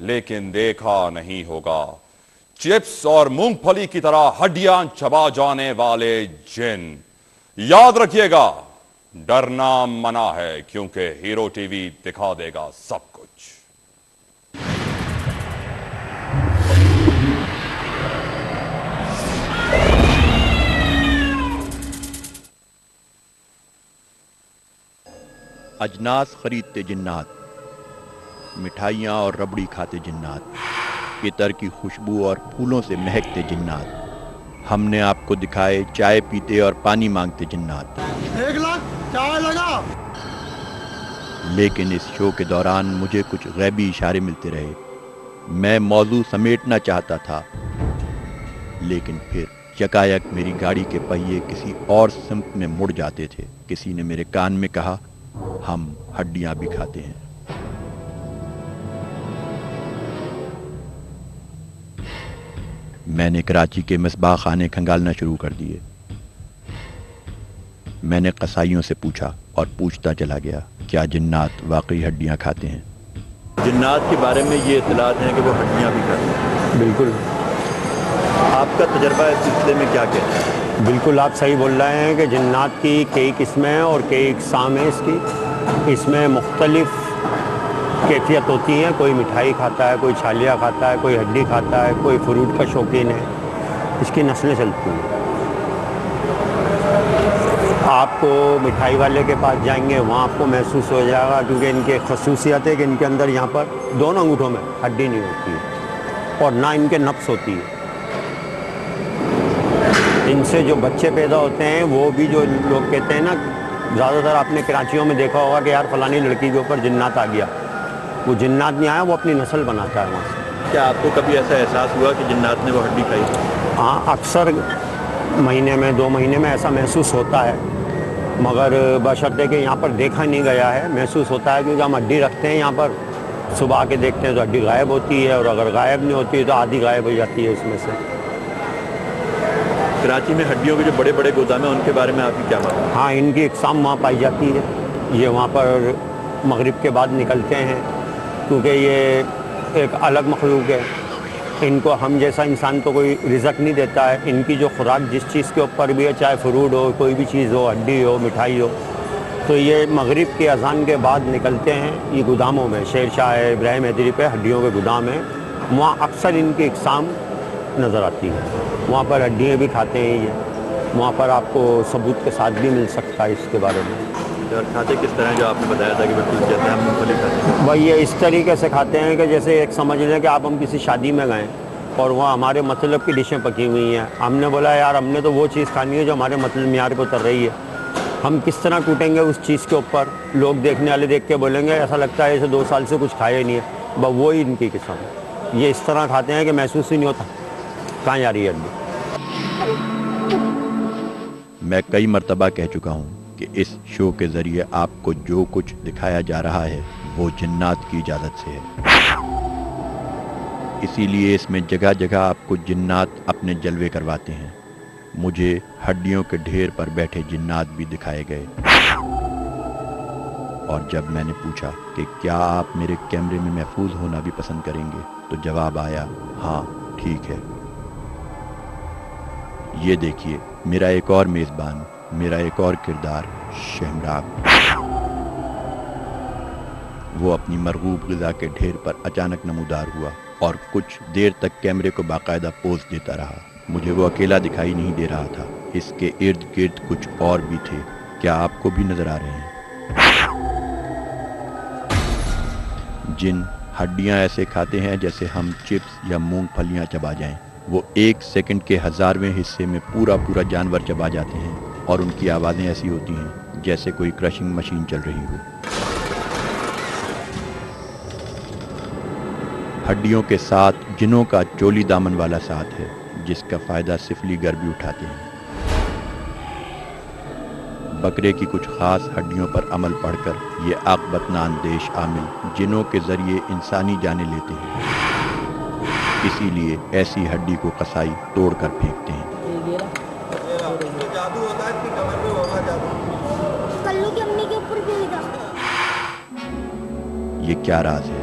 لیکن دیکھا نہیں ہوگا چپس اور مونگ پھلی کی طرح ہڈیاں چبا جانے والے جن۔ یاد رکھیے گا ڈرنا منع ہے، کیونکہ ہیرو ٹی وی دکھا دے گا سب کچھ۔ اجناس خریدتے جنات، مٹھائیاں اور ربڑی کھاتے جنات، عطر کی خوشبو اور پھولوں سے مہکتے جنات، ہم نے آپ کو دکھائے چائے پیتے اور پانی مانگتے جنات۔ 1 لاکھ چائے لگا۔ لیکن اس شو کے دوران مجھے کچھ غیبی اشارے ملتے رہے۔ میں موضوع سمیٹنا چاہتا تھا، لیکن پھر یکایک میری گاڑی کے پہیے کسی اور سمت میں مڑ جاتے تھے۔ کسی نے میرے کان میں کہا، ہم ہڈیاں بھی کھاتے ہیں۔ میں نے کراچی کے مصباح خانے کھنگالنا شروع کر دیے۔ میں نے قصائیوں سے پوچھا اور پوچھتا چلا گیا، کیا جنات واقعی ہڈیاں کھاتے ہیں؟ جنات کے بارے میں یہ اطلاعات ہیں کہ وہ ہڈیاں بھی کھاتے ہیں۔ بالکل۔ آپ کا تجربہ اس سلسلے میں کیا کہتا ہے؟ بالکل آپ صحیح بول رہے ہیں کہ جنات کی کئی قسمیں ہیں اور کئی اقسام ہیں اس میں مختلف کیفیت ہوتی ہیں۔ کوئی مٹھائی کھاتا ہے، کوئی چھالیاں کھاتا ہے، کوئی ہڈی کھاتا ہے، کوئی فروٹ کا شوقین ہے۔ اس کی نسلیں چلتی ہیں۔ آپ کو مٹھائی والے کے پاس جائیں گے، وہاں آپ کو محسوس ہو جائے گا، کیونکہ ان کی خصوصیت ہے کہ ان کے اندر یہاں پر دونوں انگوٹھوں میں ہڈی نہیں ہوتی ہے اور نہ ان کے نفس ہوتی ہے۔ ان سے جو بچے پیدا ہوتے ہیں وہ بھی، جو لوگ کہتے ہیں نا، زیادہ تر آپ نے کراچیوں میں دیکھا ہوگا کہ یار فلانی لڑکی کے اوپر جنات آ گیا، وہ جنات نہیں آیا، وہ اپنی نسل بناتا ہے وہاں سے۔ کیا آپ کو کبھی ایسا احساس ہوا کہ جنات نے وہ ہڈی کھائی؟ ہاں، اکثر مہینے میں 2 مہینے میں ایسا محسوس ہوتا ہے، مگر بشرطے کہ یہاں پر دیکھا نہیں گیا ہے۔ محسوس ہوتا ہے کیونکہ ہم ہڈی رکھتے ہیں یہاں پر، صبح آ کے دیکھتے ہیں تو ہڈی غائب ہوتی ہے، اور اگر غائب نہیں ہوتی ہے تو آدھی غائب ہو جاتی ہے اس میں سے۔ کراچی میں ہڈیوں کے جو بڑے بڑے گودام ہیں ان کے بارے میں آپ کی کیا بات ہے؟ ہاں، ان کی اقسام وہاں پائی جاتی ہے۔ یہ وہاں پر مغرب کے بعد نکلتے ہیں، کیونکہ یہ ایک الگ مخلوق ہے۔ ان کو ہم جیسا انسان تو کوئی رزق نہیں دیتا ہے۔ ان کی جو خوراک جس چیز کے اوپر بھی ہے، چاہے فروٹ ہو، کوئی بھی چیز ہو، ہڈی ہو، مٹھائی ہو، تو یہ مغرب کی اذان کے بعد نکلتے ہیں یہ گوداموں میں۔ شیر شاہ ہے، ابراہیم حیدری پہ ہڈیوں کے گودام ہیں، وہاں اکثر ان کی اقسام نظر آتی ہے۔ وہاں پر ہڈیاں بھی کھاتے ہیں یہ، وہاں پر آپ کو ثبوت کے ساتھ بھی مل سکتا ہے اس کے بارے میں۔ اور کھاتے کس طرح، جو آپ نے بتایا تھا کہ بالکل جیسے ہم مونگ پھلی کھاتے ہیں؟ بھائی یہ اس طریقے سے کھاتے ہیں کہ جیسے ایک سمجھ لیں کہ آپ ہم کسی شادی میں گئے اور وہاں ہمارے مطلب کی ڈشیں پکی ہوئی ہیں، ہم نے بولا یار ہم نے تو وہ چیز کھانی ہے جو ہمارے مطلب معیار پہ اتر رہی ہے، ہم کس طرح ٹوٹیں گے اس چیز کے اوپر؟ لوگ دیکھنے والے دیکھ کے بولیں گے ایسا لگتا ہے جیسے 2 سال سے کچھ کھایا ہی نہیں ہے۔ بس وہی ان کی قسم ہے، یہ اس طرح کھاتے ہیں کہ محسوس ہی نہیں ہوتا کہاں جا رہی ہے ہڈی۔ میں کئی مرتبہ کہہ چکا ہوں کہ اس شو کے ذریعے آپ کو جو کچھ دکھایا جا رہا ہے وہ جنات کی اجازت سے ہے، اسی لیے اس میں جگہ جگہ آپ کو جنات اپنے جلوے کرواتے ہیں۔ مجھے ہڈیوں کے ڈھیر پر بیٹھے جنات بھی دکھائے گئے، اور جب میں نے پوچھا کہ کیا آپ میرے کیمرے میں محفوظ ہونا بھی پسند کریں گے تو جواب آیا، ہاں ٹھیک ہے۔ یہ دیکھیے میرا ایک اور میزبان، میرا ایک اور کردار، شہمراغ۔ وہ اپنی مرغوب غذا کے ڈھیر پر اچانک نمودار ہوا اور کچھ دیر تک کیمرے کو باقاعدہ پوز دیتا رہا۔ مجھے وہ اکیلا دکھائی نہیں دے رہا تھا، اس کے ارد گرد کچھ اور بھی تھے۔ کیا آپ کو بھی نظر آ رہے ہیں؟ جن ہڈیاں ایسے کھاتے ہیں جیسے ہم چپس یا مونگ پھلیاں چبا جائیں۔ وہ 1 سیکنڈ کے 1000ویں حصے میں پورا جانور چبا جاتے ہیں، اور ان کی آوازیں ایسی ہوتی ہیں جیسے کوئی کرشنگ مشین چل رہی ہو۔ ہڈیوں کے ساتھ جنوں کا چولی دامن والا ساتھ ہے، جس کا فائدہ سفلی گر بھی اٹھاتے ہیں۔ بکرے کی کچھ خاص ہڈیوں پر عمل پڑھ کر یہ عاقبت اندیش عامل جنوں کے ذریعے انسانی جانیں لیتے ہیں، اسی لیے ایسی ہڈی کو قصائی توڑ کر پھینکتے ہیں۔ جادو ہوتا ہے اس کی کمر پہ ہوگا جادو۔ کلو کی امی کے اوپر بھی ہوگا۔ یہ کیا راز ہے؟